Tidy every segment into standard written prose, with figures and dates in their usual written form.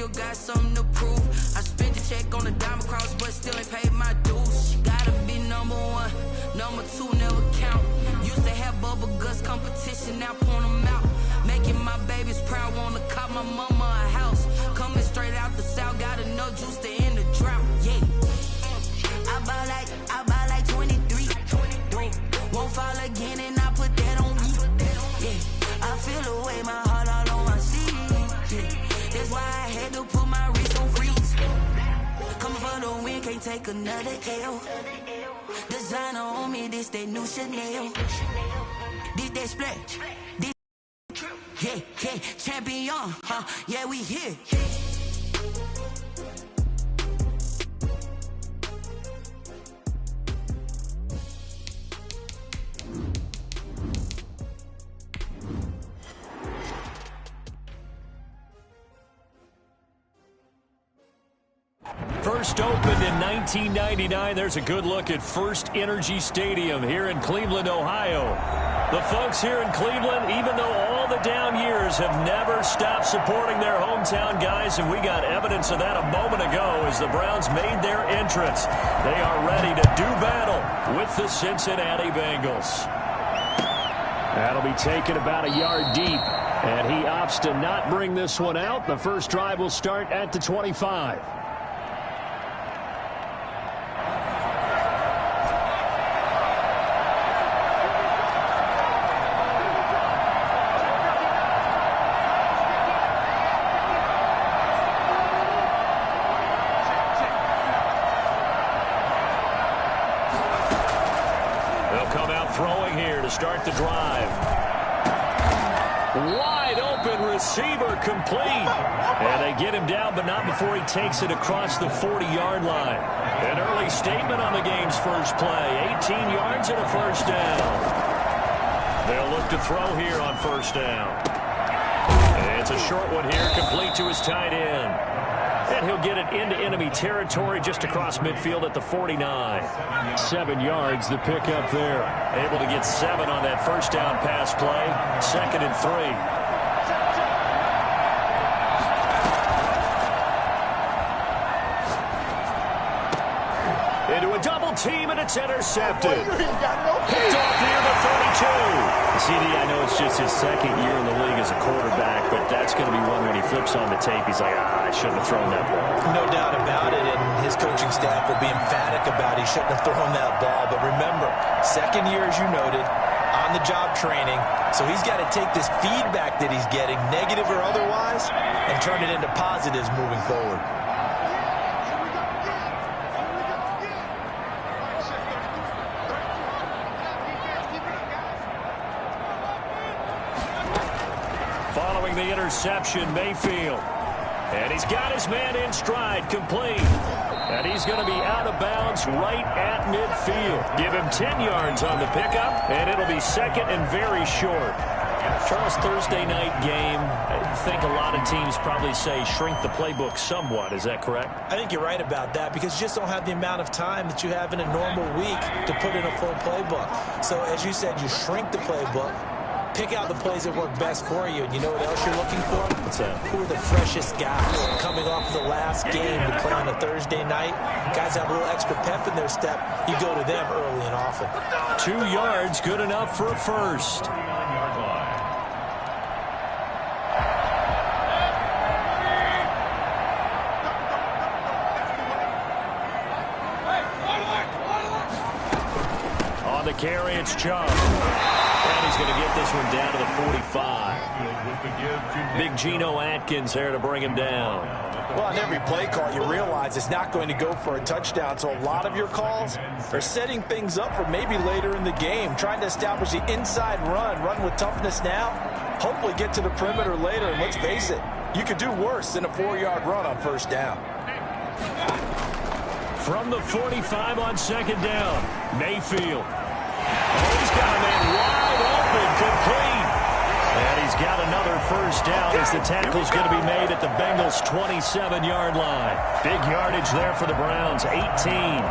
still got something to prove. I spent the check on the diamond cross, but still ain't paid my dues. She gotta be number one, number two never count. Used to have bubble guts competition, now point them out. Making my babies proud, wanna cop my mama a house. Coming straight out the south, got enough juice to end the drought. Yeah, I buy like 23. Won't fall again, and I put that on me. Yeah, I feel the way, my heart all on my sleeve. Yeah, that's why I had to put my wrist on freeze. Coming for the win, can't take another L. Designer on me, this that new Chanel. This that splash. This yeah, champion, yeah, we here. First opened in 1999. There's a good look at First Energy Stadium here in Cleveland, Ohio. The folks here in Cleveland, even though all the down years, have never stopped supporting their hometown guys, and we got evidence of that a moment ago as the Browns made their entrance. They are ready to do battle with the Cincinnati Bengals. That'll be taken about a yard deep, and he opts to not bring this one out. The first drive will start at the 25. Start the drive. Wide open receiver complete. And they get him down, but not before he takes it across the 40-yard line. An early statement on the game's first play. 18 yards and a first down. They'll look to throw here on first down. And it's a short one here, complete to his tight end. And he'll get it into enemy territory just across midfield at the 49. 7 yards, the pickup there. Able to get 7 on that first down pass play. 2nd and 3. Into a double team, and it's intercepted. Picked off near the 32. CD, I know it's just his second year in the league as a quarterback, but that's going to be one when he flips on the tape, he's like, I shouldn't have thrown that ball. No doubt about it, and his coaching staff will be emphatic about he shouldn't have thrown that ball. But remember, second year, as you noted, on-the-job training, so he's got to take this feedback that he's getting, negative or otherwise, and turn it into positives moving forward. Following the interception, Mayfield. And he's got his man in stride, complete. And he's going to be out of bounds right at midfield. Give him 10 yards on the pickup, and it'll be second and very short. Charles, Thursday night game, I think a lot of teams probably say shrink the playbook somewhat. Is that correct? I think you're right about that because you just don't have the amount of time that you have in a normal week to put in a full playbook. So, as you said, you shrink the playbook. Pick out the plays that work best for you. And you know what else you're looking for? What's that? Who are the freshest guys coming off the last game to play on a Thursday night? Guys have a little extra pep in their step. You go to them early and often. 2 yards, good enough for a first. On the carry, it's Chubb. And he's going to get this one down to the 45. Big Geno Atkins there to bring him down. Well, on every play call, you realize it's not going to go for a touchdown. So a lot of your calls are setting things up for maybe later in the game, trying to establish the inside run with toughness now, hopefully get to the perimeter later. And let's face it, you could do worse than a 4-yard run on first down. From the 45 on second down, Mayfield. Oh, he's got a man wide open, complete. And he's got another first down as the tackle's going to be made at the Bengals' 27-yard line. Big yardage there for the Browns, 18.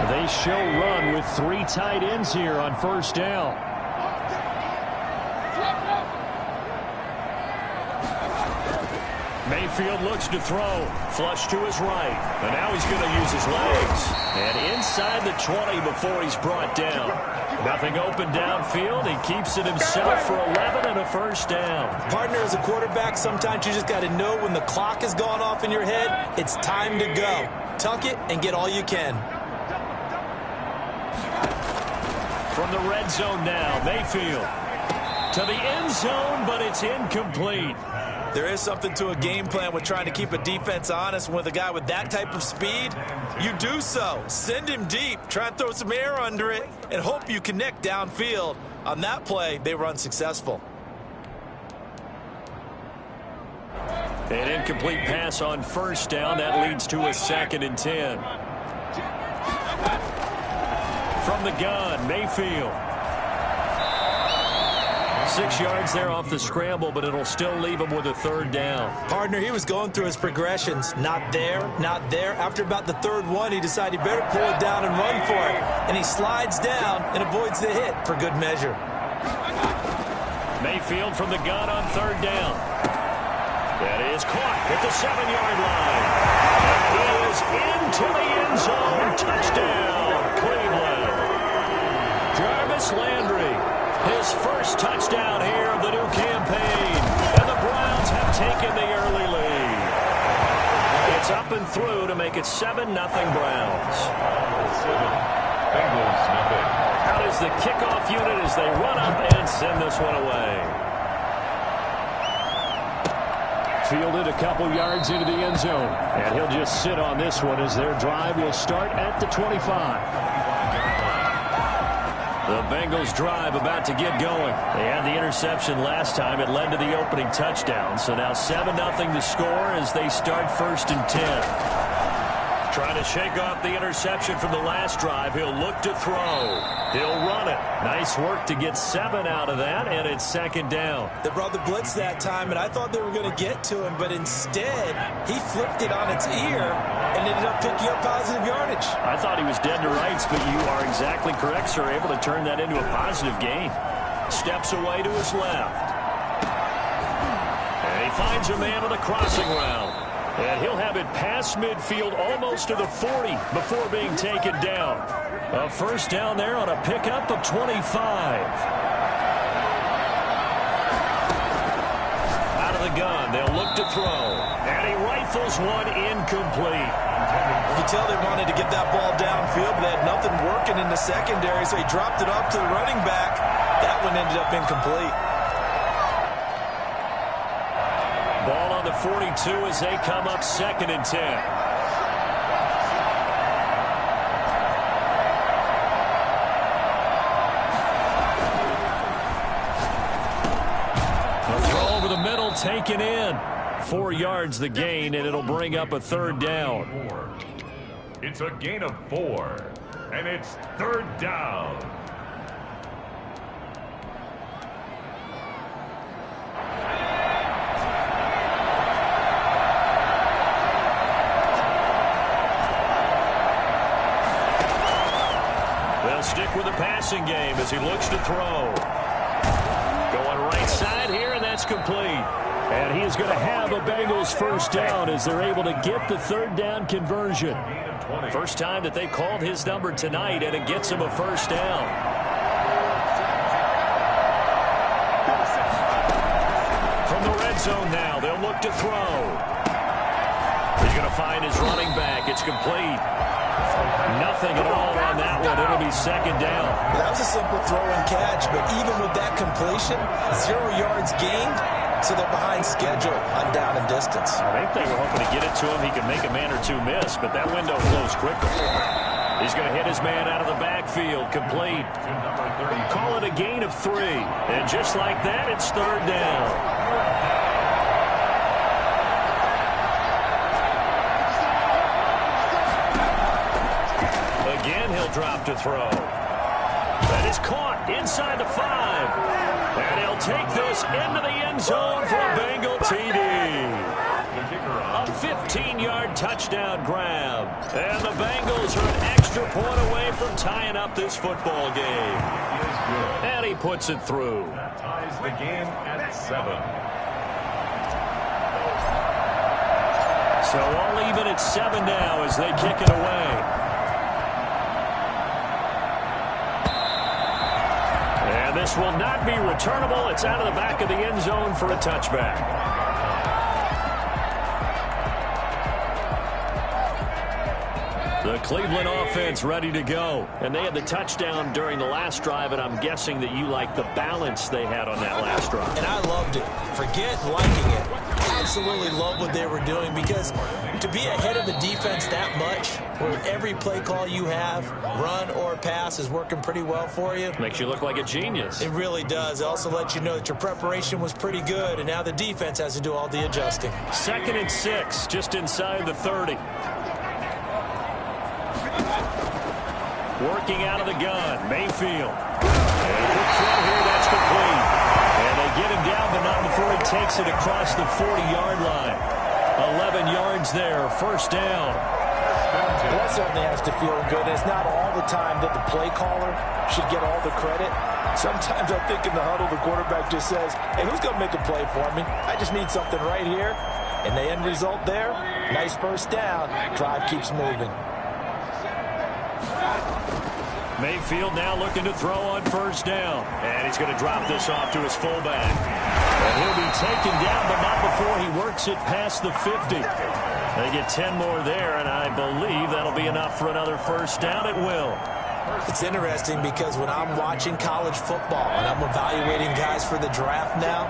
They show run with 3 tight ends here on first down. Mayfield looks to throw. Flush to his right. And now he's going to use his legs. And inside the 20 before he's brought down. Nothing open downfield. He keeps it himself for 11 and a first down. Partner, as a quarterback, sometimes you just got to know when the clock has gone off in your head, it's time to go. Tuck it and get all you can. From the red zone now, Mayfield to the end zone, but it's incomplete. There is something to a game plan with trying to keep a defense honest. With a guy with that type of speed, you do so. Send him deep, try and throw some air under it, and hope you connect downfield. On that play, they were unsuccessful. An incomplete pass on first down. That leads to a 2nd and 10. From the gun, Mayfield. 6 yards there off the scramble, but it'll still leave him with a 3rd down. Partner, he was going through his progressions. Not there, not there. After about the 3rd one, he decided he better pull it down and run for it. And he slides down and avoids the hit for good measure. Mayfield from the gun on 3rd down. That is caught at the 7-yard line. And he is into the end zone. Touchdown, Cleveland. Jarvis Landry, his first touchdown here of the new campaign. And the Browns have taken the early lead. It's up and through to make it 7-0 Browns. Out is the kickoff unit as they run up and send this one away. Fielded a couple yards into the end zone. And he'll just sit on this one as their drive will start at the 25. The Bengals drive about to get going. They had the interception last time. It led to the opening touchdown. So now 7-0 the score as they start 1st and 10. Trying to shake off the interception from the last drive. He'll look to throw. He'll run it. Nice work to get 7 out of that, and it's 2nd down. They brought the blitz that time, and I thought they were going to get to him, but instead, he flipped it on its ear and ended up picking up positive yardage. I thought he was dead to rights, but you are exactly correct, sir. Able to turn that into a positive gain. Steps away to his left. And he finds a man on the crossing route. And he'll have it past midfield almost to the 40 before being taken down. A first down there on a pickup of 25. Out of the gun, they'll look to throw. And he rifles one incomplete. You can tell they wanted to get that ball downfield, but they had nothing working in the secondary, so he dropped it off to the running back. That one ended up incomplete. Ball on the 42 as they come up 2nd and 10. A throw over the middle taken in. 4 yards the gain, and it'll bring up a 3rd down. It's a gain of 4, and it's 3rd down. Stick with the passing game as he looks to throw. Going right side here, and that's complete. And he is going to have a Bengals first down as they're able to get the 3rd down conversion. First time that they've called his number tonight, and it gets him a first down. From the red zone now, they'll look to throw. He's going to find his running back. It's complete. Nothing at all on that one. It'll be 2nd down. That was a simple throw and catch, but even with that completion, 0 yards gained, so they're behind schedule on down and distance. I think they were hoping to get it to him. He could make a man or two miss, but that window closed quickly. He's going to hit his man out of the backfield. Complete. Call it a gain of 3. And just like that, it's 3rd down. Again, he'll drop to throw. That is caught inside the 5. And he'll take this into the end zone for a Bengal TD. A 15-yard touchdown grab. And the Bengals are an extra point away from tying up this football game. And he puts it through. That ties the game at 7. So all even at 7 now as they kick it away. And this will not be returnable. It's out of the back of the end zone for a touchback. The Cleveland offense ready to go. And they had the touchdown during the last drive, and I'm guessing that you like the balance they had on that last drive. And I loved it. Forget liking it. Absolutely love what they were doing, because to be ahead of the defense that much, where every play call you have, run or pass, is working pretty well for you. Makes you look like a genius. It really does. It also lets you know that your preparation was pretty good, and now the defense has to do all the adjusting. 2nd and 6, just inside the 30. Working out of the gun, Mayfield. And a quick throw here, that's complete. And they get him down, but not before he takes it across the 40-yard line. 11 yards there, first down. Well, that certainly has to feel good. It's not all the time that the play caller should get all the credit. Sometimes I think in the huddle, the quarterback just says, hey, who's going to make a play for me? I just need something right here. And the end result there, nice first down. Drive keeps moving. Mayfield now looking to throw on first down. And he's going to drop this off to his fullback. And he'll be taken down, but not before he works it past the 50. They get 10 more there, and I believe that'll be enough for another first down. It will. It's interesting because when I'm watching college football and I'm evaluating guys for the draft now,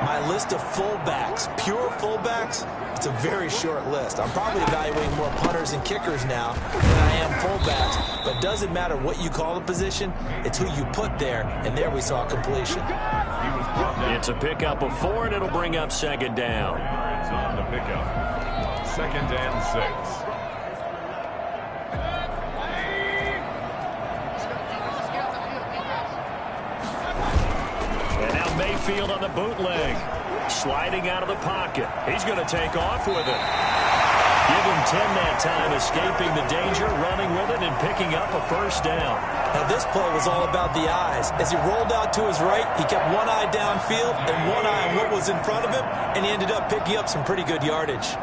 my list of fullbacks, pure fullbacks, it's a very short list. I'm probably evaluating more punters and kickers now than I am fullbacks. But it doesn't matter what you call the position, it's who you put there, and there we saw completion. It's a pickup of 4, and it'll bring up 2nd down. It's on the pickup. 2nd and 6. And now Mayfield on the bootleg. Sliding out of the pocket. He's going to take off with it. Give him 10 that time, escaping the danger, running with it, and picking up a first down. Now this play was all about the eyes. As he rolled out to his right, he kept one eye downfield and one eye on what was in front of him, and he ended up picking up some pretty good yardage.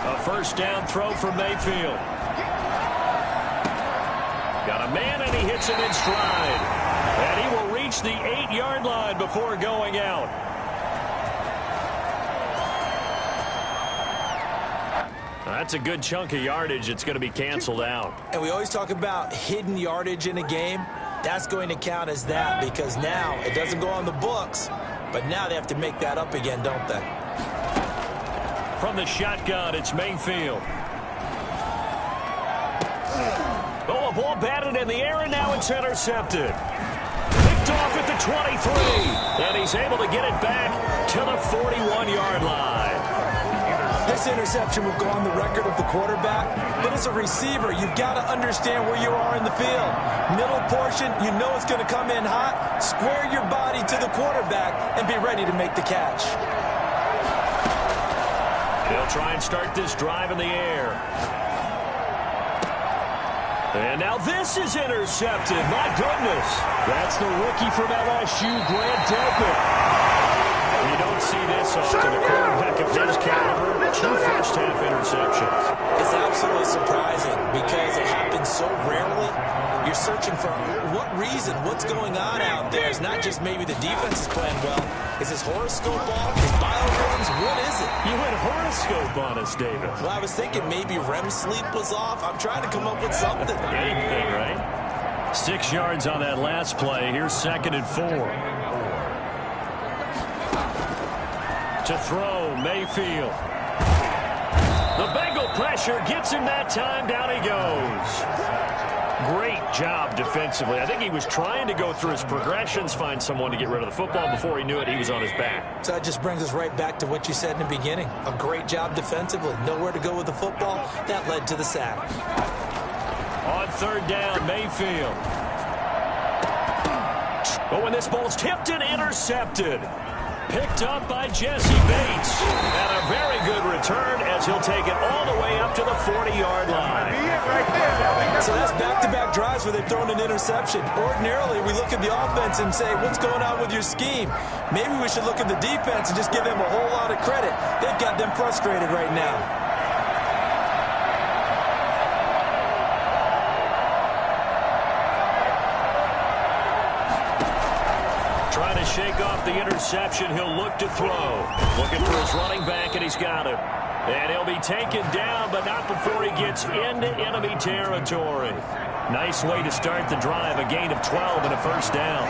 A first down throw for Mayfield. Got a man, and he hits him in stride. And he will reach the 8-yard line before going out. That's a good chunk of yardage. It's going to be canceled out. And we always talk about hidden yardage in a game. That's going to count as that, because now it doesn't go on the books, but now they have to make that up again, don't they? From the shotgun, it's Mayfield. Oh, a ball batted in the air, and now it's intercepted. Picked off at the 23, and he's able to get it back to the 41-yard line. This interception will go on the record of the quarterback, but as a receiver, you've got to understand where you are in the field. Middle portion, you know it's going to come in hot. Square your body to the quarterback and be ready to make the catch. They'll try and start this drive in the air. And now this is intercepted. My goodness. That's the rookie from LSU, Grant Delpit. You don't see this often. A quarterback of his caliber, 2 first-half interceptions. It's absolutely surprising because it happens so rarely. You're searching for what reason, what's going on out there. It's not just maybe the defense is playing well. Is his horoscope off? His biorhythms? What is it? You went horoscope on us, David. Well, I was thinking maybe REM sleep was off. I'm trying to come up with something. Anything, right? 6 yards on that last play. Here's 2nd and 4. To throw, Mayfield. The Bengal pressure gets him that time. Down he goes. Great job defensively. I think he was trying to go through his progressions, find someone to get rid of the football. Before he knew it, he was on his back. So that just brings us right back to what you said in the beginning. A great job defensively. Nowhere to go with the football. That led to the sack. On 3rd down, Mayfield. Oh, and this ball's tipped and intercepted. Picked up by Jesse Bates. And a very good return as he'll take it all the way up to the 40-yard line. So that's back-to-back drives where they've thrown an interception. Ordinarily, we look at the offense and say, what's going on with your scheme? Maybe we should look at the defense and just give them a whole lot of credit. They've got them frustrated right now. Trying to shake off the interception. He'll look to throw. Looking for his running back, and he's got it. And he'll be taken down, but not before he gets into enemy territory. Nice way to start the drive. A gain of 12 and a first down.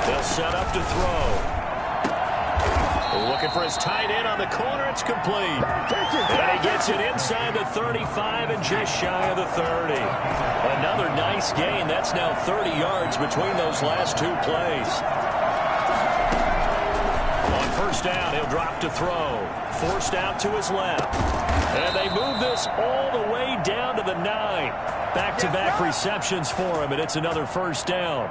They'll set up to throw. Looking for his tight end on the corner. It's complete. And he gets it inside the 35 and just shy of the 30. Another nice gain. That's now 30 yards between those last two plays. On first down, he'll drop to throw. Forced out to his left. And they move this all the way down to the 9. Back-to-back receptions for him, and it's another first down.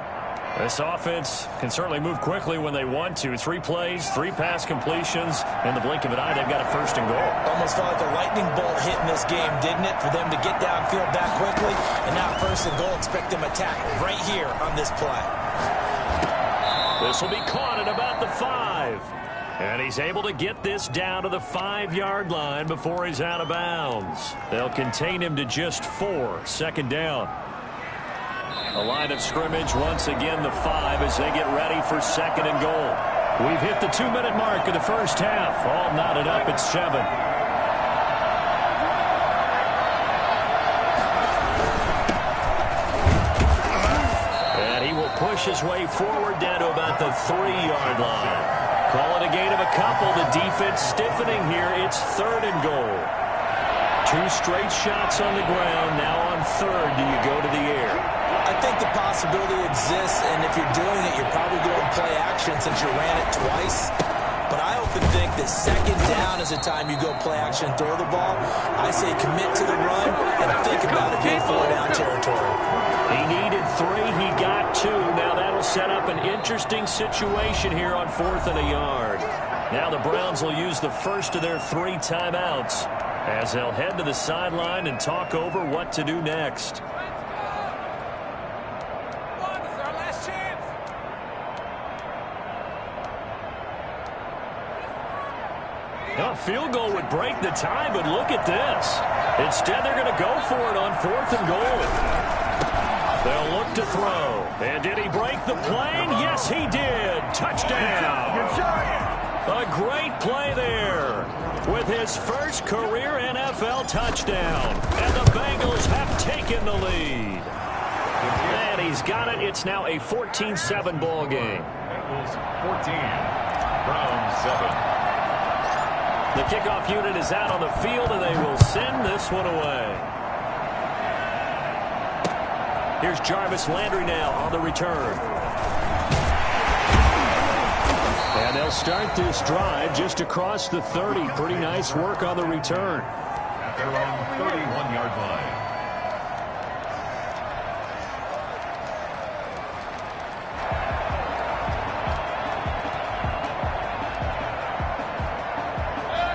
This offense can certainly move quickly when they want to. 3 plays, 3 pass completions. In the blink of an eye, they've got a first and goal. Almost felt like a lightning bolt hit in this game, didn't it? For them to get downfield that quickly. And now first and goal, expect them attack right here on this play. This will be caught at about the 5. And he's able to get this down to the 5-yard line before he's out of bounds. They'll contain him to just 4. Second down. A line of scrimmage, once again the 5 as they get ready for second and goal. We've hit the 2-minute mark of the first half. All knotted up at 7. And he will push his way forward down to about the 3-yard line. Call it a gain of a couple. The defense stiffening here. It's third and goal. 2 straight shots on the ground. Now on third, do you go to the air? I think the possibility exists, and if you're doing it, you're probably going to play action since you ran it twice. But I often think that second down is the time you go play action and throw the ball. I say commit to the run and think about it being 4-down territory. He needed 3. He got 2. Now that'll set up an interesting situation here on 4th and a yard. Now the Browns will use the first of their 3 timeouts as they'll head to the sideline and talk over what to do next. A field goal would break the tie, but look at this. Instead, they're going to go for it on 4th and goal. They'll look to throw. And did he break the plane? Yes, he did. Touchdown. A great play there with his first career NFL touchdown. And the Bengals have taken the lead. And he's got it. It's now a 14-7 ball game. Bengals 14, Browns 7. The kickoff unit is out on the field, and they will send this one away. Here's Jarvis Landry now on the return. And they'll start this drive just across the 30. Pretty nice work on the return. At their own 31-yard line.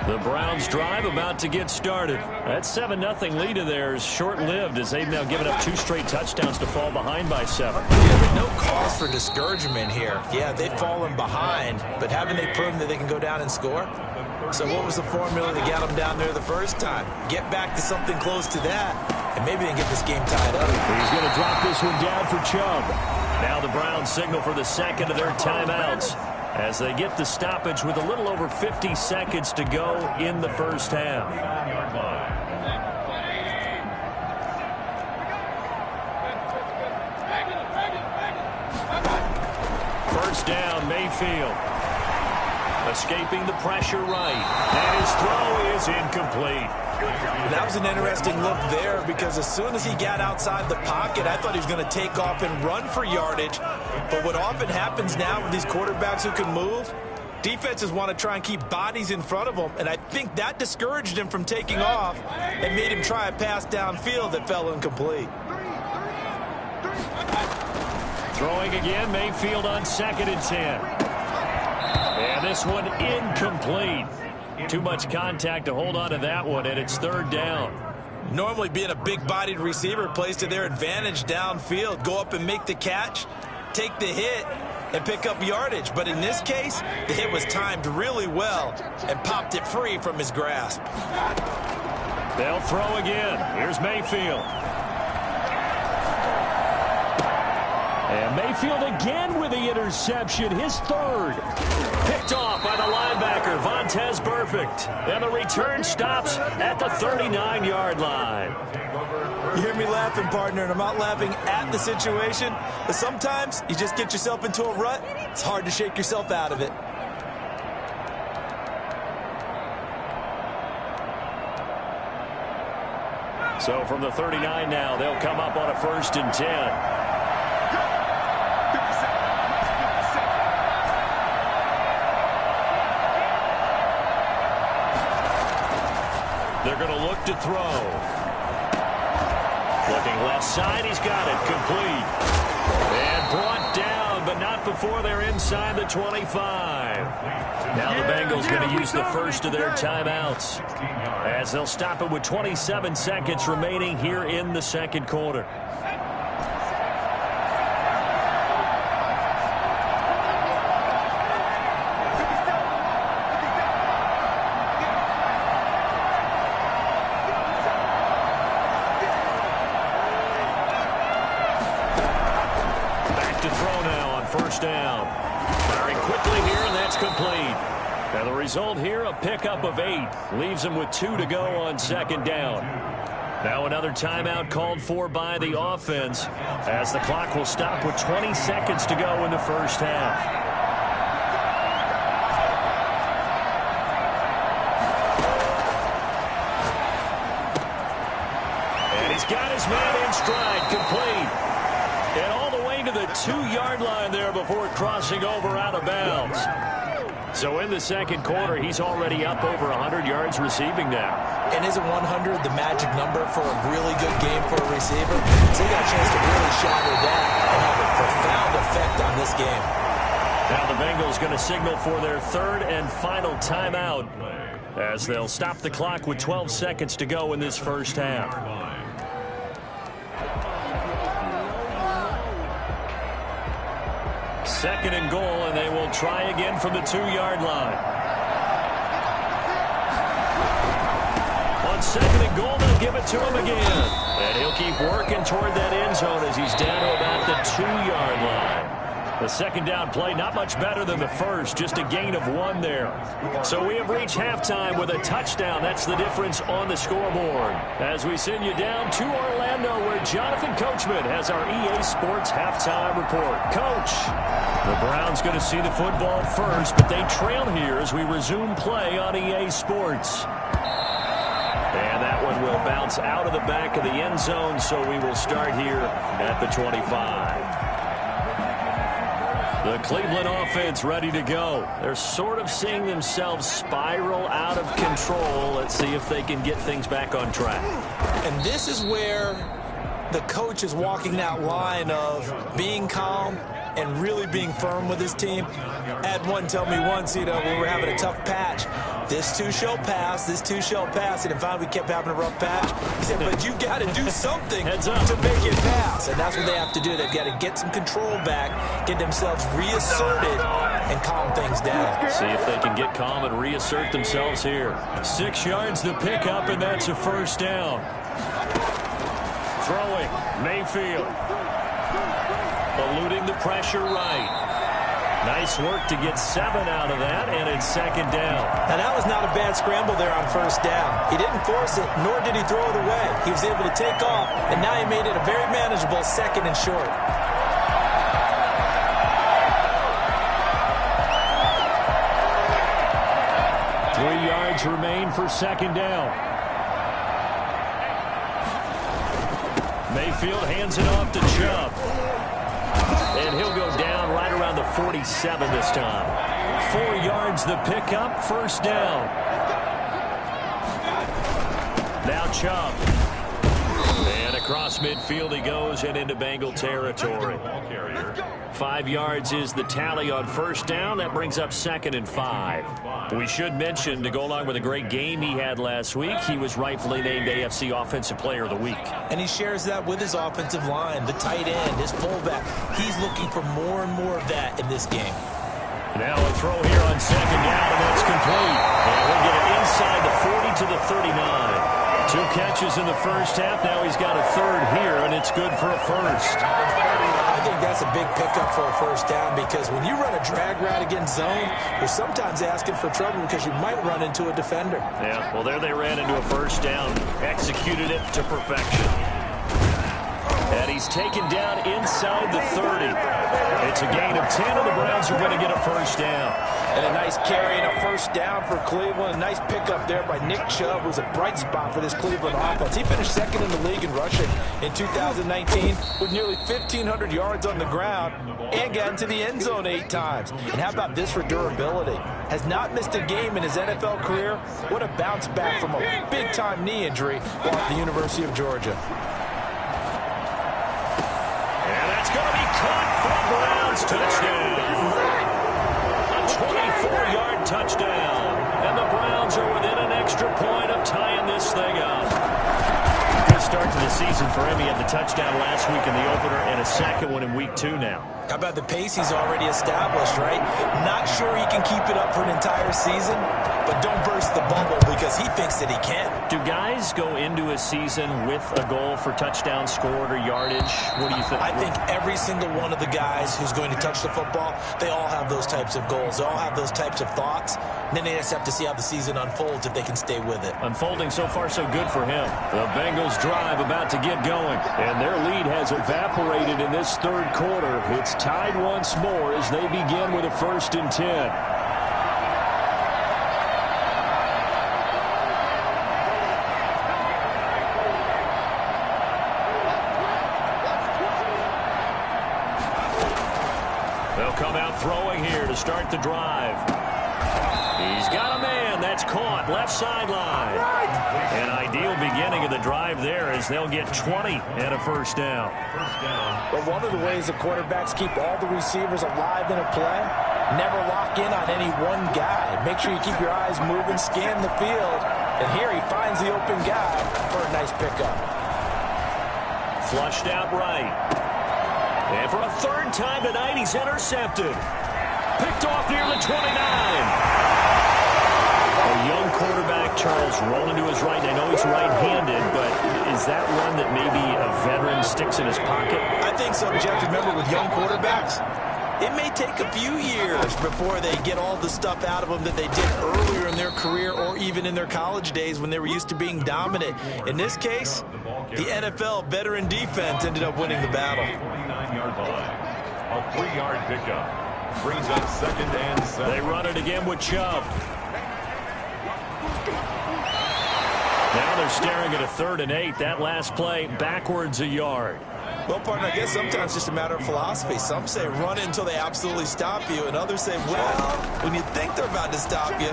The Browns drive about to get started. That 7-0 lead of theirs short-lived as they've now given up 2 straight touchdowns to fall behind by 7. Yeah, but no cause for discouragement here. Yeah, they've fallen behind, but haven't they proven that they can go down and score? So what was the formula that got them down there the first time? Get back to something close to that, and maybe they can get this game tied up. He's going to drop this one down for Chubb. Now the Browns signal for the second of their timeouts as they get the stoppage with a little over 50 seconds to go in the first half. First down, Mayfield. Escaping the pressure right. And his throw is incomplete. That was an interesting look there because as soon as he got outside the pocket, I thought he was going to take off and run for yardage. But what often happens now with these quarterbacks who can move, defenses want to try and keep bodies in front of them, and I think that discouraged him from taking off and made him try a pass downfield that fell incomplete. Throwing again, Mayfield on 2nd and 10. And this one incomplete. Too much contact to hold on to that one, and it's 3rd down. Normally being a big-bodied receiver plays to their advantage downfield. Go up and make the catch, take the hit, and pick up yardage. But in this case, the hit was timed really well and popped it free from his grasp. They'll throw again. Here's Mayfield. And Mayfield again with the interception, his 3rd. Picked off by the linebacker, Vontaze Burfict. And the return stops at the 39-yard line. You hear me laughing, partner, and I'm not laughing at the situation. But sometimes you just get yourself into a rut. It's hard to shake yourself out of it. So from the 39 now, they'll come up on a 1st and 10. They're going to look to throw. Looking left side, he's got it, complete. And brought down, but not before they're inside the 25. Now the Bengals going to use the first of their timeouts, as they'll stop it with 27 seconds remaining here in the 2nd quarter. Down. Firing quickly here, and that's complete. Now the result here, a pickup of 8. Leaves them with 2 to go on 2nd down. Now another timeout called for by the offense, as the clock will stop with 20 seconds to go in the 1st half. And he's got his man in stride, complete. And all the way to the 2-yard line there before crossing over out of bounds. So in the 2nd quarter, he's already up over 100 yards receiving now. And isn't 100 the magic number for a really good game for a receiver? So he got a chance to really shatter that and have a profound effect on this game. Now the Bengals going to signal for their 3rd and final timeout, as they'll stop the clock with 12 seconds to go in this 1st half. 2nd and goal, and they will try again from the 2-yard line. On 2nd and goal, they'll give it to him again. And he'll keep working toward that end zone as he's down to about the 2-yard line. The 2nd down play, not much better than the first, just a gain of 1 there. So we have reached halftime with a touchdown. That's the difference on the scoreboard. As we send you down to Orlando, where Jonathan Coachman has our EA Sports halftime report. Coach, the Browns going to see the football first, but they trail here as we resume play on EA Sports. And that one will bounce out of the back of the end zone, so we will start here at the 25. The Cleveland offense ready to go. They're sort of seeing themselves spiral out of control. Let's see if they can get things back on track. And this is where the coach is walking that line of being calm and really being firm with his team. I had one tell me once, when we were having a tough patch, this too shall pass, this too shall pass. And finally we kept having a rough patch. He said, but you got to do something to make it pass. And that's what they have to do. They've got to get some control back, get themselves reasserted, and calm things down. See if they can get calm and reassert themselves here. 6 yards to pick up, and that's a 1st down. Throwing, Mayfield. Eluding the pressure right. Nice work to get 7 out of that, and it's 2nd down. Now, that was not a bad scramble there on 1st down. He didn't force it, nor did he throw it away. He was able to take off, and now he made it a very manageable 2nd and short. Three yards remain for 2nd down. Mayfield hands it off to Chubb. And he'll go down right around the 47 this time. 4 yards the pickup, 1st down. Now Chubb. And Across midfield he goes and into Bengal territory. 5 yards is the tally on first down. That brings up 2nd and 5. We should mention, to go along with a great game he had last week, he was rightfully named AFC Offensive Player of the Week. And he shares that with his offensive line, the tight end, his fullback. He's looking for more and more of that in this game. Now a throw here on 2nd down, and that's complete. And we'll get it inside the 40 to the 39. 2 catches in the first half. Now he's got a 3rd here, and it's good for a first. I think that's a big pickup for a first down, because when you run a drag route against zone, you're sometimes asking for trouble because you might run into a defender. Yeah, well, there they ran into a first down. Executed it to perfection. And he's taken down inside the 30. It's a gain of 10, and the Browns are going to get a first down. And a nice carry and a first down for Cleveland. A nice pickup there by Nick Chubb, who's a bright spot for this Cleveland offense. He finished 2nd in the league in rushing in 2019 with nearly 1,500 yards on the ground and got into the end zone 8 times. And how about this for durability? Has not missed a game in his NFL career. What a bounce back from a big-time knee injury while at the University of Georgia. Going to be caught for the Browns. Touchdown. A 24-yard touchdown. And the Browns are within an extra point of tying this thing up. Good start to the season for him. He had the touchdown last week in the opener and a 2nd one in week 2 now. How about the pace he's already established, right? Not sure he can keep it up for an entire season, but don't burst the bubble because he thinks that he can. Do guys go into a season with a goal for touchdown scored or yardage? What do you think? I think every single one of the guys who's going to touch the football, they all have those types of goals. They all have those types of thoughts. And then they just have to see how the season unfolds if they can stay with it. Unfolding so far so good for him. The Bengals drive about to get going. And their lead has evaporated in this 3rd quarter. It's tied once more as they begin with a 1st and 10. They'll come out throwing here to start the drive. He's got a man. That's caught. Left sideline. An ideal beginning of the drive there as they'll get 20 and a first down. But one of the ways the quarterbacks keep all the receivers alive in a play, never lock in on any one guy. Make sure you keep your eyes moving, scan the field. And here he finds the open guy for a nice pickup. Flushed out right. And for a 3rd time tonight, he's intercepted. Picked off near the 29. A young quarterback, Charles, rolling to his right. I know he's right-handed, but is that one that maybe a veteran sticks in his pocket? I think so, but you have to remember with young quarterbacks, it may take a few years before they get all the stuff out of them that they did earlier in their career or even in their college days when they were used to being dominant. In this case, the NFL veteran defense ended up winning the battle. 29-yard line. A 3-yard pickup brings up 2nd and 7. They run it again with Chubb. Now they're staring at a 3rd and 8. That last play backwards a yard. Well, partner, I guess sometimes it's just a matter of philosophy. Some say run it until they absolutely stop you, and others say, well, when you think they're about to stop you,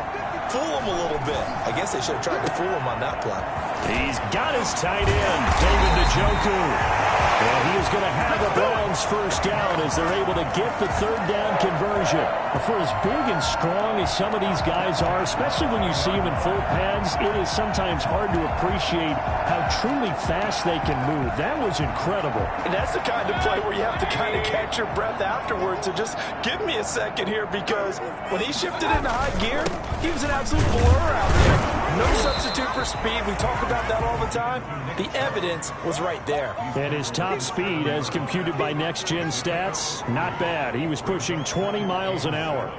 fool them a little bit. I guess they should have tried to fool him on that play. He's got his tight end, David Njoku. And he is going to have the Browns first down as they're able to get the 3rd down conversion. For as big and strong as some of these guys are, especially when you see them in full pads, it is sometimes hard to appreciate how truly fast they can move. That was incredible. And that's the kind of play where you have to kind of catch your breath afterwards and just give me a second here, because when he shifted into high gear, he was an absolute blur out there. No substitute for speed. We talk about that all the time. The evidence was right there. And his top speed, as computed by Next Gen Stats, not bad. He was pushing 20 miles an hour.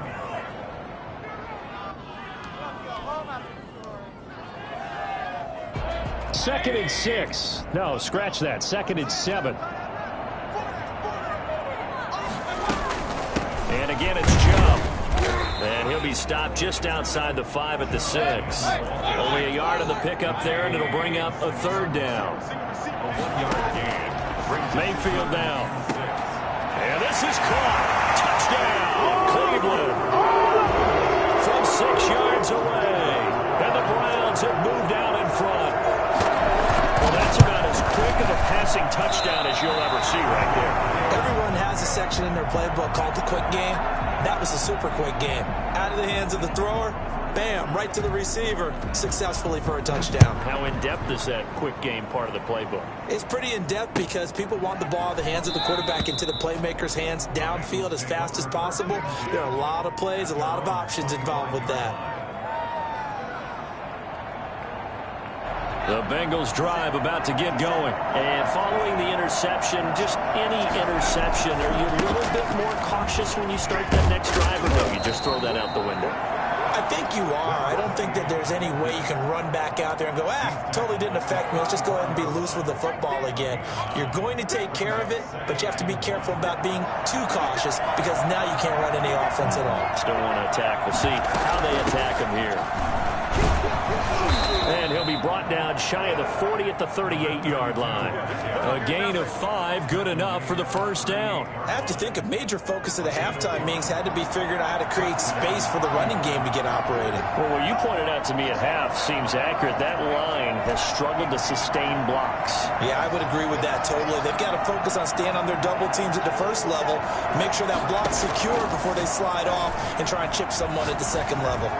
Second and 6. No, scratch that. 2nd and 7. And again, it's Chubb. And he'll be stopped just outside the 5 at the 6. Only a yard on the pickup there, and it'll bring up a 3rd down. Mayfield down. And this is caught. Touchdown, Cleveland. From 6 yards away. And the Browns have moved out in front. Well, that's about as quick of a pass passing touchdown as you'll ever see right there. Everyone has a section in their playbook called the quick game. That was a super quick game. Out of the hands of the thrower, bam, right to the receiver, successfully for a touchdown. How in-depth is that quick game part of the playbook? It's pretty in-depth because people want the ball in the hands of the quarterback into the playmaker's hands downfield as fast as possible. There are a lot of plays, a lot of options involved with that. The Bengals drive about to get going. And following the interception, just any interception, are you a little bit more cautious when you start that next drive, or no, you just throw that out the window? I think you are. I don't think that there's any way you can run back out there and go, totally didn't affect me. Let's just go ahead and be loose with the football again. You're going to take care of it, but you have to be careful about being too cautious because now you can't run any offense at all. Still want to attack. We'll see how they attack him here. And he'll be brought down shy of the 40 at the 38-yard line. A gain of 5, good enough for the first down. I have to think a major focus of the halftime meetings had to be figuring out how to create space for the running game to get operating. Well, what you pointed out to me at half seems accurate. That line has struggled to sustain blocks. Yeah, I would agree with that totally. They've got to focus on staying on their double teams at the first level, make sure that block's secure before they slide off and try and chip someone at the second level.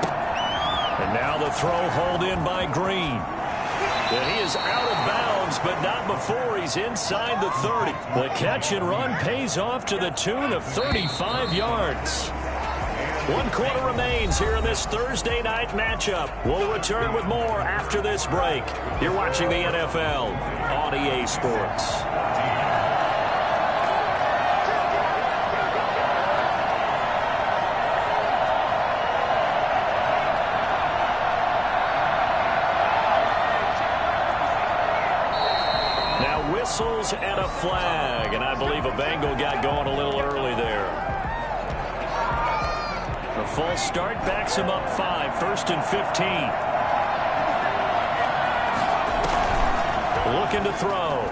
And now the throw hauled in by Green. And he is out of bounds, but not before he's inside the 30. The catch and run pays off to the tune of 35 yards. 1 quarter remains here in this Thursday night matchup. We'll return with more after this break. You're watching the NFL on EA Sports. Whistles and a flag, and I believe a Bengal got going a little early there. A false start backs him up 5, 1st and 15. Looking to throw.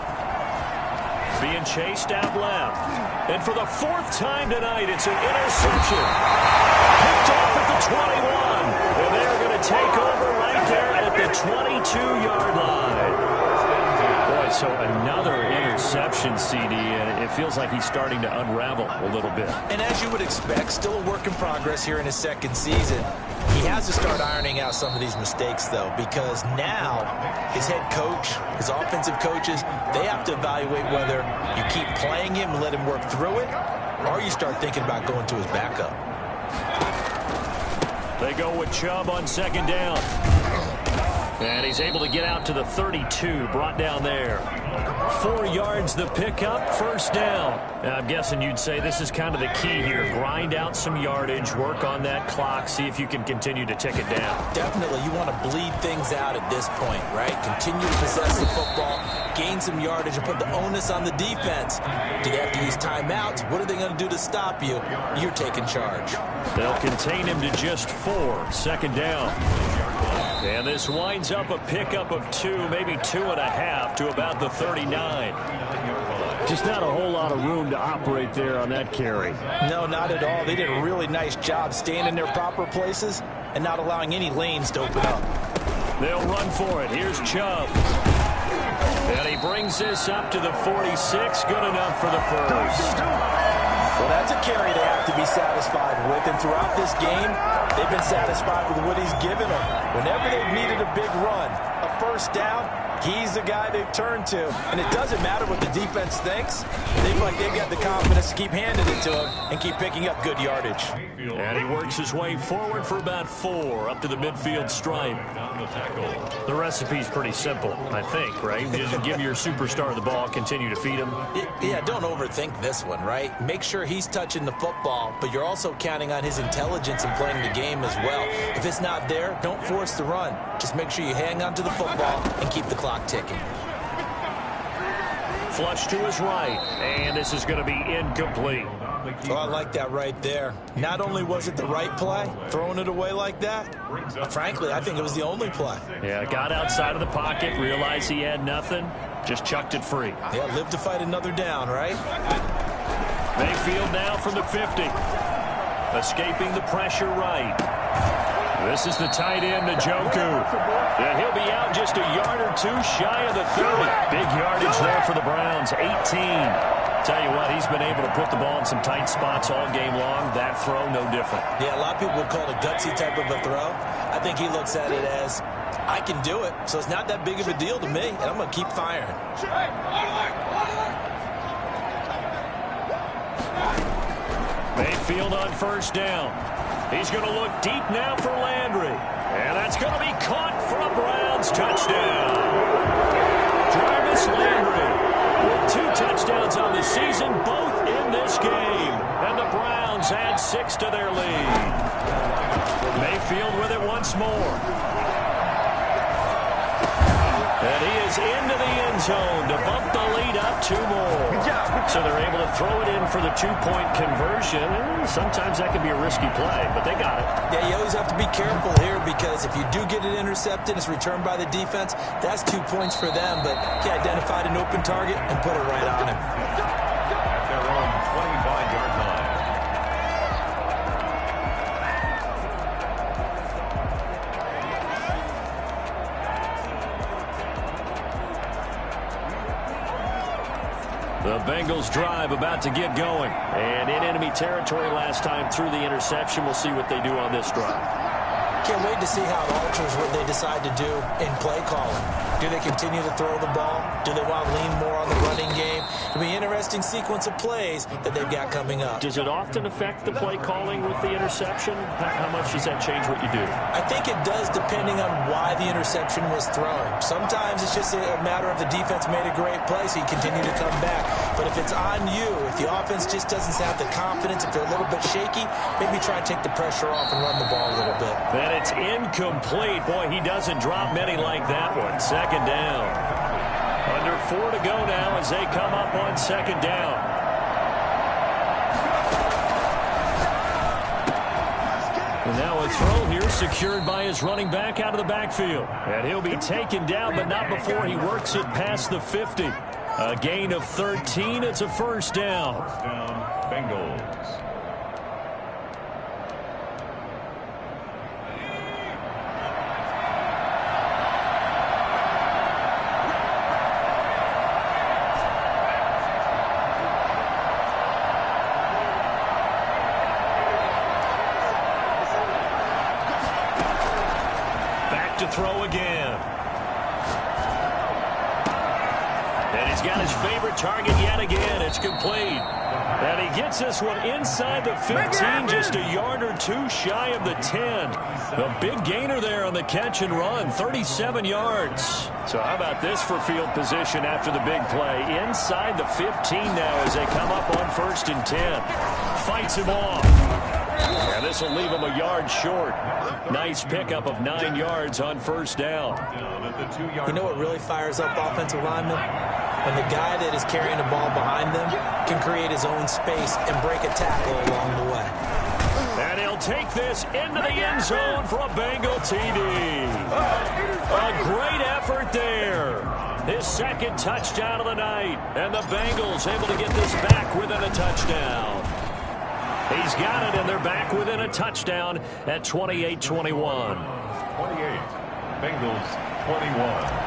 Being chased out left. And for the 4th time tonight, it's an interception. Picked off at the 21. And they're going to take over right there at the 22-yard line. Boy, so another interception, CD, and it feels like he's starting to unravel a little bit. And as you would expect, still a work in progress here in his second season. He has to start ironing out some of these mistakes, though, because now his head coach, his offensive coaches, they have to evaluate whether you keep playing him and let him work through it, or you start thinking about going to his backup. They go with Chubb on 2nd down. And he's able to get out to the 32, brought down there. 4 yards the pickup, 1st down. Now, I'm guessing you'd say this is kind of the key here. Grind out some yardage, work on that clock, see if you can continue to tick it down. Definitely, you want to bleed things out at this point, right? Continue to possess the football, gain some yardage, and put the onus on the defense. Do they have to use timeouts? What are they going to do to stop you? You're taking charge. They'll contain him to just 4, 2nd down. And this winds up a pickup of 2, maybe 2.5 to about the 39. Just not a whole lot of room to operate there on that carry. No, not at all. They did a really nice job staying in their proper places and not allowing any lanes to open up. They'll run for it. Here's Chubb. And he brings this up to the 46. Good enough for the 1st. Well, that's a carry they have to be satisfied with. And throughout this game, they've been satisfied with what he's given them. Whenever they've needed a big run, a 1st down, he's the guy they've turned to. And it doesn't matter what the defense thinks. They feel like they've got the confidence to keep handing it to him and keep picking up good yardage. And he works his way forward for about 4 up to the midfield stripe. The recipe's pretty simple, I think, right? Just give your superstar the ball, continue to feed him. Yeah, don't overthink this one, right? Make sure he's touching the football, but you're also counting on his intelligence in playing the game as well. If it's not there, don't force the run. Just make sure you hang on to the football and keep the clock ticking. Flush to his right, and this is going to be incomplete. Oh, I like that right there. Not only was it the right play, throwing it away like that, frankly, I think it was the only play. Yeah, got outside of the pocket, realized he had nothing, just chucked it free. Yeah, live to fight another down, right? Mayfield now from the 50. Escaping the pressure right. This is the tight end, Njoku. And he'll be out just a yard or two shy of the 30. Big yardage there for the Browns, 18. Tell you what, he's been able to put the ball in some tight spots all game long. That throw, no different. Yeah, a lot of people would call it a gutsy type of a throw. I think he looks at it as, I can do it, so it's not that big of a deal to me, and I'm going to keep firing. Mayfield on first down. He's going to look deep now for Landry. And that's going to be caught for a Browns touchdown. Jarvis Landry with 2 touchdowns on the season, both in this game. And the Browns add 6 to their lead. Mayfield with it once more. And he is into the end zone to bump the lead up 2 more. So they're able to throw it in for the 2-point conversion. Sometimes that can be a risky play, but they got it. Yeah, you always have to be careful here because if you do get it intercepted, it's returned by the defense. That's 2 points for them, but he identified an open target and put it right on him. At their own 25-yard line. The Bengals drive about to get going. And in enemy territory last time through the interception. We'll see what they do on this drive. Can't wait to see how it alters what they decide to do in play calling. Do they continue to throw the ball? Do they want to lean more on the running game? It'll be an interesting sequence of plays that they've got coming up. Does it often affect the play calling with the interception? How much does that change what you do? I think it does depending on why the interception was thrown. Sometimes it's just a matter of the defense made a great play, so you continue to come back. But if it's on you, if the offense just doesn't have the confidence, if they're a little bit shaky, maybe try and take the pressure off and run the ball a little bit. And it's incomplete. Boy, he doesn't drop many like that one. Second down. Under 4 to go now as they come up on second down. And now a throw here secured by his running back out of the backfield. And he'll be taken down, but not before he works it past the 50. A gain of 13. It's a first down. First down, Bengals. To throw again. And he's got his favorite target yet again. It's complete. And he gets this one inside the 15, just a yard or 2 shy of the 10. A big gainer there on the catch and run, 37 yards. So how about this for field position after the big play? Inside the 15 now as they come up on 1st and 10. Fights him off. And this will leave him a yard short. Nice pickup of 9 yards on first down. You know what really fires up offensive linemen? When the guy that is carrying the ball behind them can create his own space and break a tackle along the way. And he'll take this into the end zone for a Bengal TD. A great effort there. His 2nd touchdown of the night. And the Bengals able to get this back within a touchdown. He's got it, and they're back within a touchdown at 28-21. 28. Bengals 21.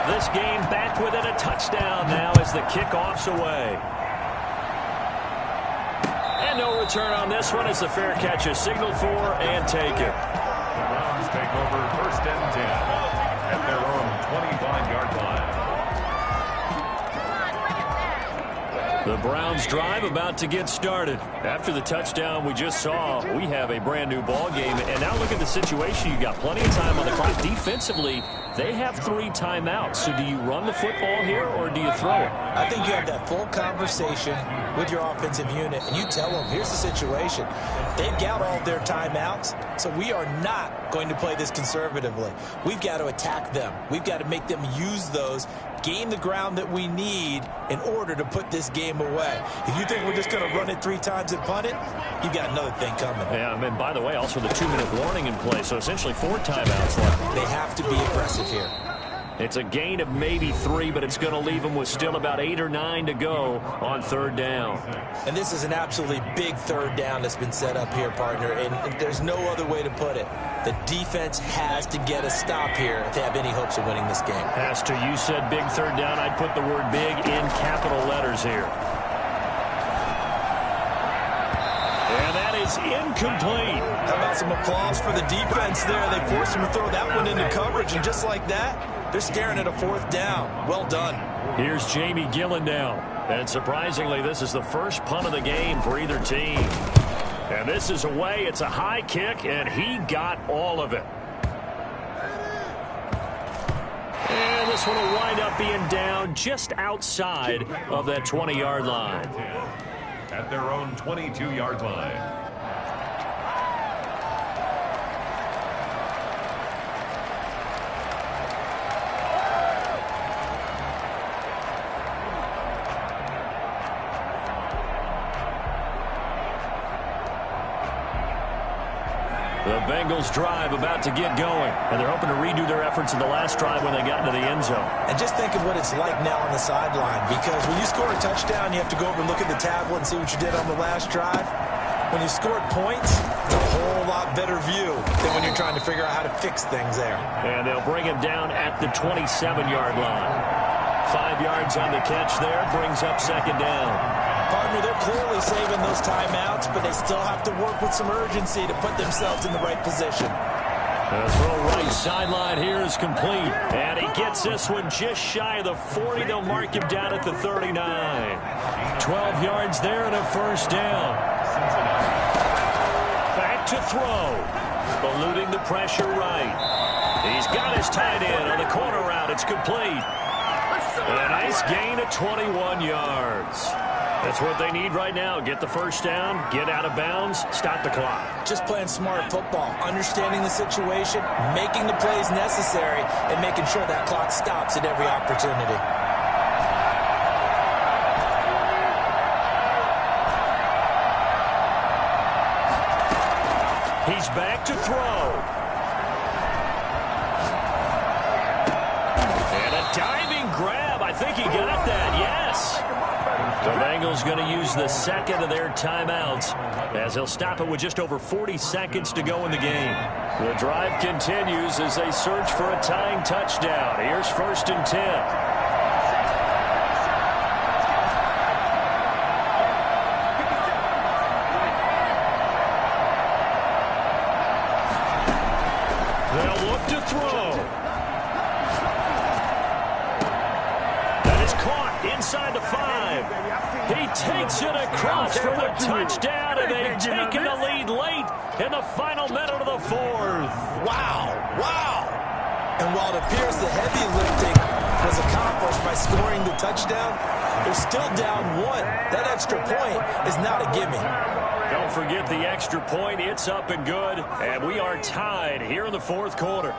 This game back within a touchdown now as the kickoff's away. And no return on this one as the fair catch is signaled for and taken. The Browns take over 1st and 10 at their own 25-yard line. The Browns drive about to get started. After the touchdown we just saw, we have a brand new ball game. And now look at the situation. You got plenty of time on the clock. Defensively, they have 3 timeouts. So do you run the football here or do you throw it? I think you have that full conversation with your offensive unit, and you tell them, here's the situation. They've got all their timeouts, so we are not going to play this conservatively. We've got to attack them. We've got to make them use those, gain the ground that we need in order to put this game away. If you think we're just going to run it 3 times and punt it, you've got another thing coming. Yeah, I mean, by the way, also the 2-minute warning in play, so essentially 4 timeouts left. They have to be aggressive here. It's a gain of maybe 3, but it's going to leave them with still about 8 or 9 to go on 3rd down. And this is an absolutely big 3rd down that's been set up here, partner, and there's no other way to put it. The defense has to get a stop here if they have any hopes of winning this game. Has to. You said big 3rd down. I'd put the word big in capital letters here. And that is incomplete. How about some applause for the defense there? They forced him to throw that one into coverage, and just like that, they're staring at a 4th down. Well done. Here's Jamie Gillen now. And surprisingly, this is the first punt of the game for either team. And this is away. It's a high kick, and he got all of it. And this one will wind up being down just outside of that 20-yard line. At their own 22-yard line. The Bengals drive about to get going, and they're hoping to redo their efforts in the last drive when they got into the end zone. And just think of what it's like now on the sideline, because when you score a touchdown, you have to go over and look at the tablet and see what you did on the last drive. When you scored points, it's a whole lot better view than when you're trying to figure out how to fix things there. And they'll bring him down at the 27-yard line. 5 yards on the catch there, brings up 2nd down. Partner, they're clearly saving those timeouts, but they still have to work with some urgency to put themselves in the right position. The throw right sideline here is complete. And he gets this one just shy of the 40. They'll mark him down at the 39. 12 yards there and a 1st down. Back to throw. Eluding the pressure right. He's got his tight end on the corner route. It's complete. And a nice gain of 21 yards. That's what they need right now. Get the 1st down, get out of bounds, stop the clock. Just playing smart football, understanding the situation, making the plays necessary, and making sure that clock stops at every opportunity. He's back to throw. And a diving grab. I think he got that, yes. The Bengals going to use the 2nd of their timeouts as they'll stop it with just over 40 seconds to go in the game. The drive continues as they search for a tying touchdown. Here's 1st and 10. They'll look to throw. That is caught inside the 5. He takes it across for the touchdown, and they've taken the lead late in the final minute of the 4th. Wow, wow. And while it appears the heavy lifting was accomplished by scoring the touchdown, they're still down 1. That extra point is not a gimme. Don't forget the extra point. It's up and good, and we are tied here in the 4th quarter.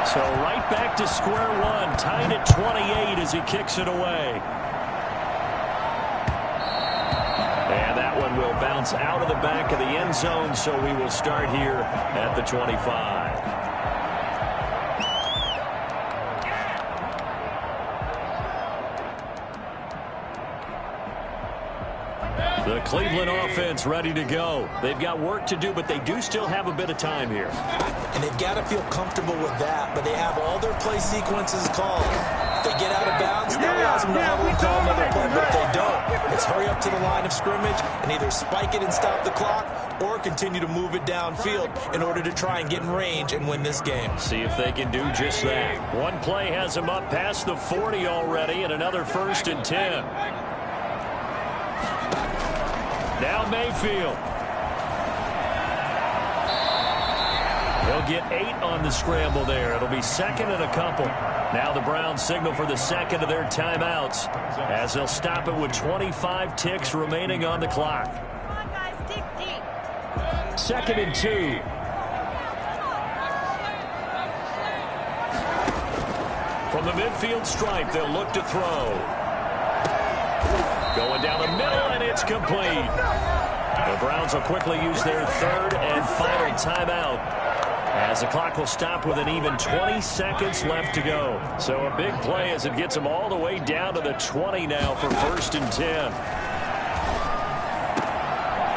So right back to square one, tied at 28 as he kicks it away. And that one will bounce out of the back of the end zone, so we will start here at the 25. The Cleveland offense ready to go. They've got work to do, but they do still have a bit of time here. And they've got to feel comfortable with that, but they have all their play sequences called. If they get out of bounds, that allows them to huddle and call another play, but if they don't, it's hurry up to the line of scrimmage and either spike it and stop the clock or continue to move it downfield in order to try and get in range and win this game. See if they can do just that. One play has them up past the 40 already, and another 1st and 10. Now Mayfield. He'll get 8 on the scramble there. It'll be 2nd and a couple. Now the Browns signal for the 2nd of their timeouts as they'll stop it with 25 ticks remaining on the clock. Come on, guys, dig deep. 2nd and 2. From the midfield stripe, they'll look to throw. Going down the middle, and it's complete. The Browns will quickly use their third and final timeout, as the clock will stop with an even 20 seconds left to go. So a big play as it gets them all the way down to the 20 now for 1st and 10.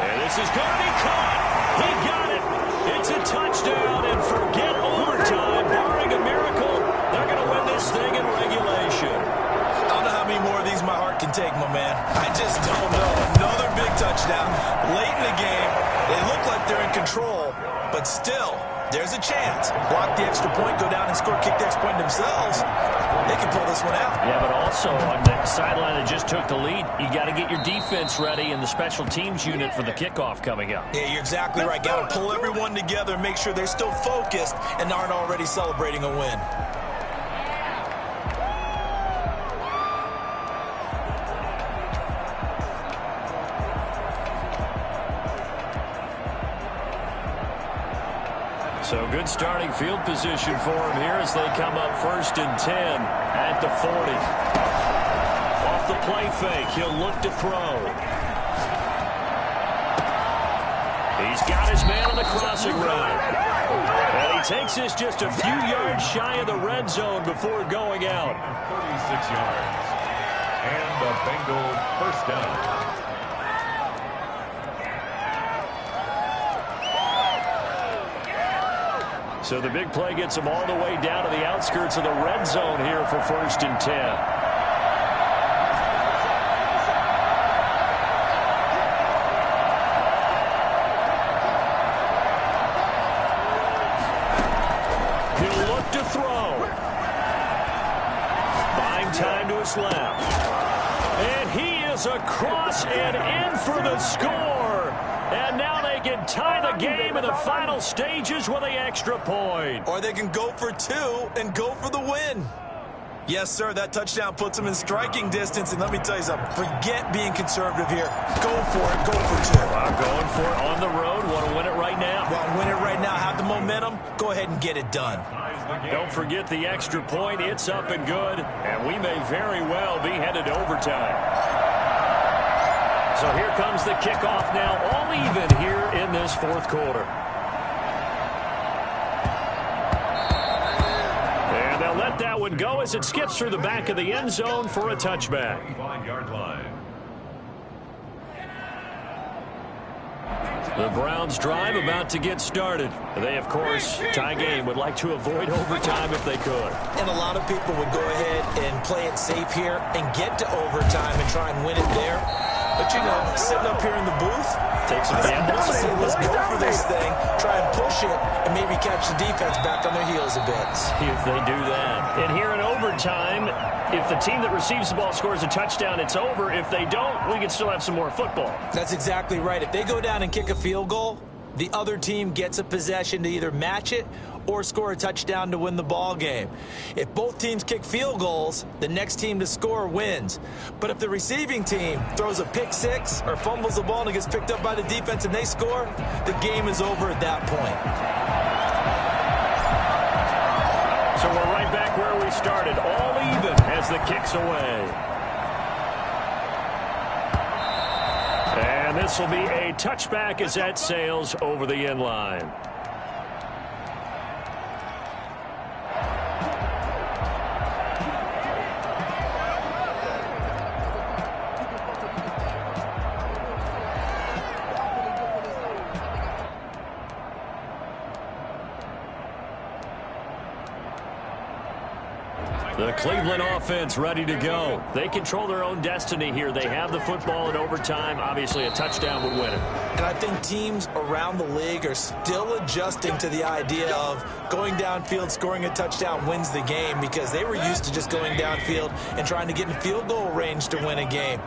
And this is going to be caught. He got it. It's a touchdown, and forget overtime. Barring a miracle, they're going to win this thing in regulation. I don't know how many more of these my heart can take, my man. I just don't know. Another big touchdown. Late in the game, they look like they're in control, but still, there's a chance. Block the extra point, go down and score, kick the extra point themselves. They can pull this one out. Yeah, but also on the sideline that just took the lead, you got to get your defense ready and the special teams unit for the kickoff coming up. Yeah, you're exactly right. Got to pull everyone together and make sure they're still focused and aren't already celebrating a win. So good starting field position for him here as they come up 1st and 10 at the 40. Off the play fake, he'll look to throw. He's got his man on the crossing route. And he takes this just a few yards shy of the red zone before going out. 36 yards. And the Bengals first down. So the big play gets them all the way down to the outskirts of the red zone here for 1st and 10. He'll look to throw. Buying time to his left. And he is across and in for the score. And now they can tie the game in the final stages with the extra point. Or they can go for 2 and go for the win. Yes, sir, that touchdown puts them in striking distance. And let me tell you something, forget being conservative here. Go for it, go for 2. Going for it on the road. Want to win it right now. Want to win it right now, have the momentum, go ahead and get it done. Don't forget the extra point. It's up and good. And we may very well be headed to overtime. So here comes the kickoff now, all even here in this 4th quarter. And they'll let that one go as it skips through the back of the end zone for a touchback. 5-yard line. The Browns drive about to get started. They, of course, tie game, would like to avoid overtime if they could. And a lot of people would go ahead and play it safe here and get to overtime and try and win it there. But, you know, sitting up here in the booth, take some gambles. Say, let's go for this thing, try and push it, and maybe catch the defense back on their heels a bit. See if they do that. And here in overtime, if the team that receives the ball scores a touchdown, it's over. If they don't, we can still have some more football. That's exactly right. If they go down and kick a field goal, the other team gets a possession to either match it or score a touchdown to win the ball game. If both teams kick field goals, the next team to score wins. But if the receiving team throws a pick 6 or fumbles the ball and it gets picked up by the defense and they score, the game is over at that point. So we're right back where we started, all even as the kick's away. And this will be a touchback as that sails over the end line. The Cleveland offense ready to go. They control their own destiny here. They have the football in overtime. Obviously, a touchdown would win it. And I think teams around the league are still adjusting to the idea of going downfield, scoring a touchdown wins the game, because they were used to just going downfield and trying to get in field goal range to win a game.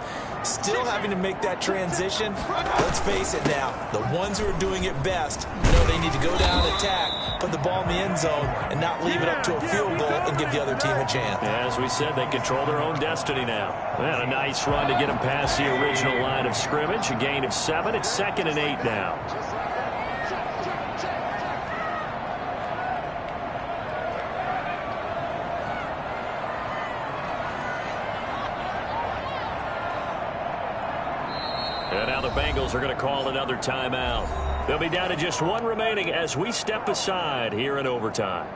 Still having to make that transition. Let's face it now, the ones who are doing it best know they need to go down, attack, put the ball in the end zone, and not leave it up to a field goal and give the other team a chance. Yeah, as we said, they control their own destiny now. And a nice run to get them past the original line of scrimmage. A gain of 7. It's 2nd and 8 now. And now the Bengals are going to call another timeout. They'll be down to just one remaining as we step aside here in overtime.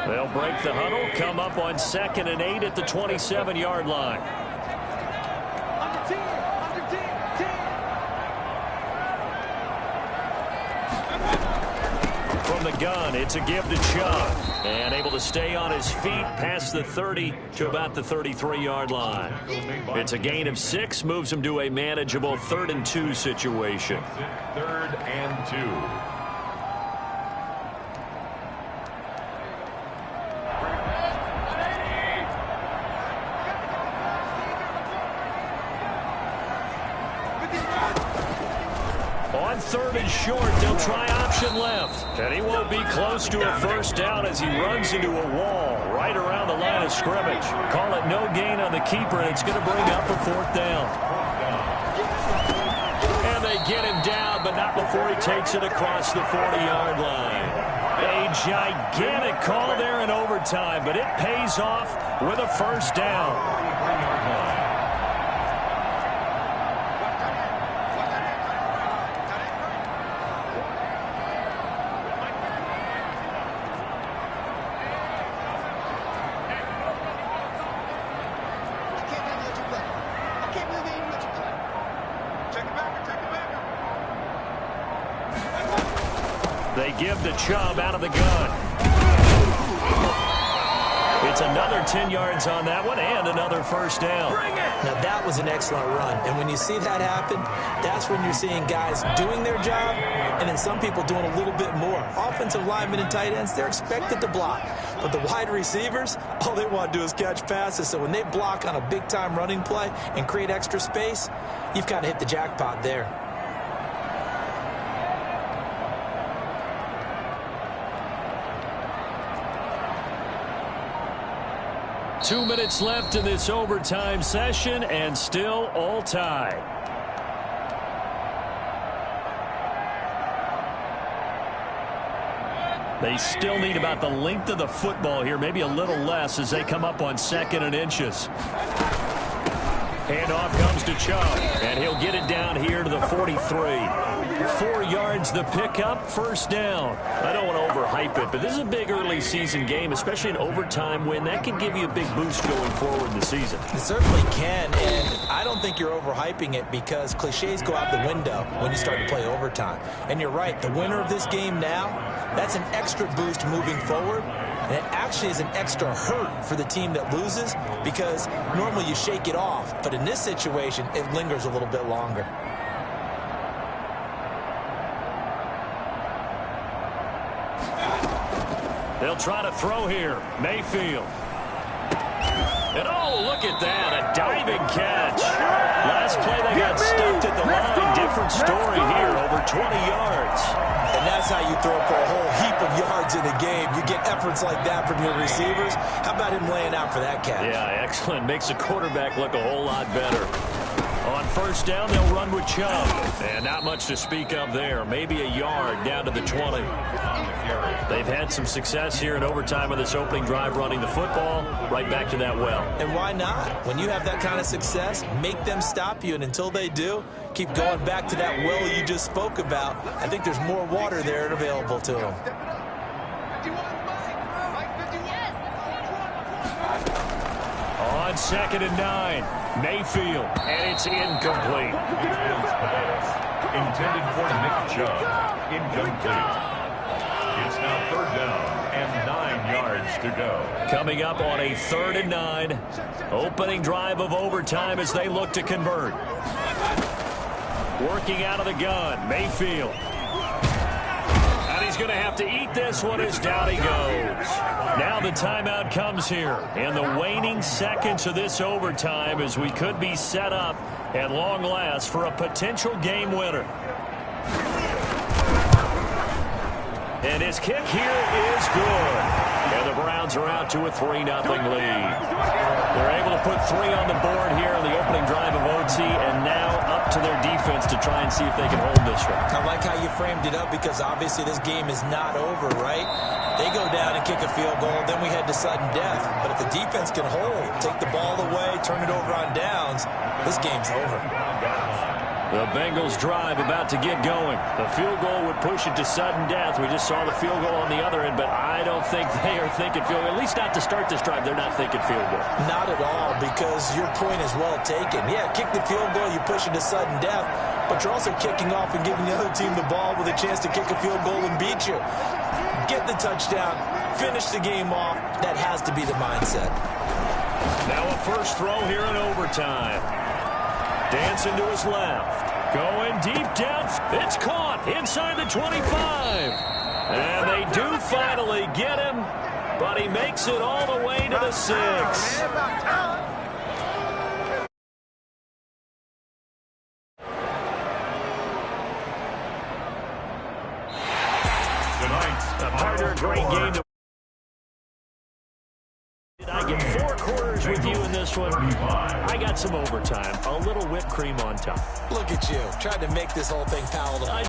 They'll break the huddle, come up on 2nd and 8 at the 27-yard line. From the gun, it's a give to Chubb. And able to stay on his feet past the 30 to about the 33-yard line. It's a gain of 6, moves him to a manageable 3rd and 2 situation. 3rd and 2. On 3rd and short, they'll try option left. And he won't be close to a first down as he runs into a wall right around the line of scrimmage. Call it no gain on the keeper, and it's going to bring up a 4th down. And they get him down, but not before he takes it across the 40-yard line. A gigantic call there in overtime, but it pays off with a first down. They give to Chubb out of the gun. It's another 10 yards on that one and another first down. Now, that was an excellent run. And when you see that happen, that's when you're seeing guys doing their job and then some people doing a little bit more. Offensive linemen and tight ends, they're expected to block. But the wide receivers, all they want to do is catch passes. So when they block on a big-time running play and create extra space, you've kind of hit the jackpot there. Two minutes left in this overtime session, and still all tied. They still need about the length of the football here, maybe a little less as they come up on 2nd and inches. Handoff comes to Chubb, and he'll get it down here to the 43. 4 yards the pickup, first down. I don't want to overhype it, but this is a big early season game, especially an overtime win. That can give you a big boost going forward in the season. It certainly can, and I don't think you're overhyping it because cliches go out the window when you start to play overtime. And you're right, the winner of this game now, that's an extra boost moving forward. And it actually is an extra hurt for the team that loses because normally you shake it off. But in this situation, it lingers a little bit longer. They'll try to throw here. Mayfield. And oh, look at that. A diving catch. Last play they got stuffed at the line. Different story here. Over 20 yards. And that's how you throw for a whole heap of yards in a game. You get efforts like that from your receivers. How about him laying out for that catch? Yeah, excellent. Makes the quarterback look a whole lot better. On first down, they'll run with Chubb. And not much to speak of there. Maybe a yard down to the 20. They've had some success here in overtime of this opening drive running the football. Right back to that well. And why not? When you have that kind of success, make them stop you. And until they do, keep going back to that well you just spoke about. I think there's more water there and available to them. On 2nd and 9, Mayfield, and it's incomplete. Intended for Nick Chubb. Incomplete. It's now 3rd down and 9 yards to go. Coming up on a 3rd and 9. Opening drive of overtime as they look to convert. Working out of the gun, Mayfield. And he's going to have to eat this one as down he goes. Now the timeout comes here. In the waning seconds of this overtime as we could be set up at long last for a potential game winner. And his kick here is good. And the Browns are out to a 3-0 lead. They're able to put 3 on the board here in the opening drive of OT, and now up to their defense to try and see if they can hold this one. I like how you framed it up because obviously this game is not over, right? They go down and kick a field goal, then we head to sudden death. But if the defense can hold, take the ball away, turn it over on downs, this game's over. The Bengals drive about to get going. The field goal would push it to sudden death. We just saw the field goal on the other end, but I don't think they are thinking field goal. At least not to start this drive. They're not thinking field goal. Not at all, because your point is well taken. Yeah, kick the field goal, you push it to sudden death, but you're also kicking off and giving the other team the ball with a chance to kick a field goal and beat you. Get the touchdown, finish the game off. That has to be the mindset. Now a first throw here in overtime. Dancing to his left. Going deep down. It's caught inside the 25. And they do finally get him, but he makes it all the way to the 6. A partner, great game. I get 4 quarters with you in this one. I got some overtime. A little whipped cream on top. Look at you, trying to make this whole thing palatable.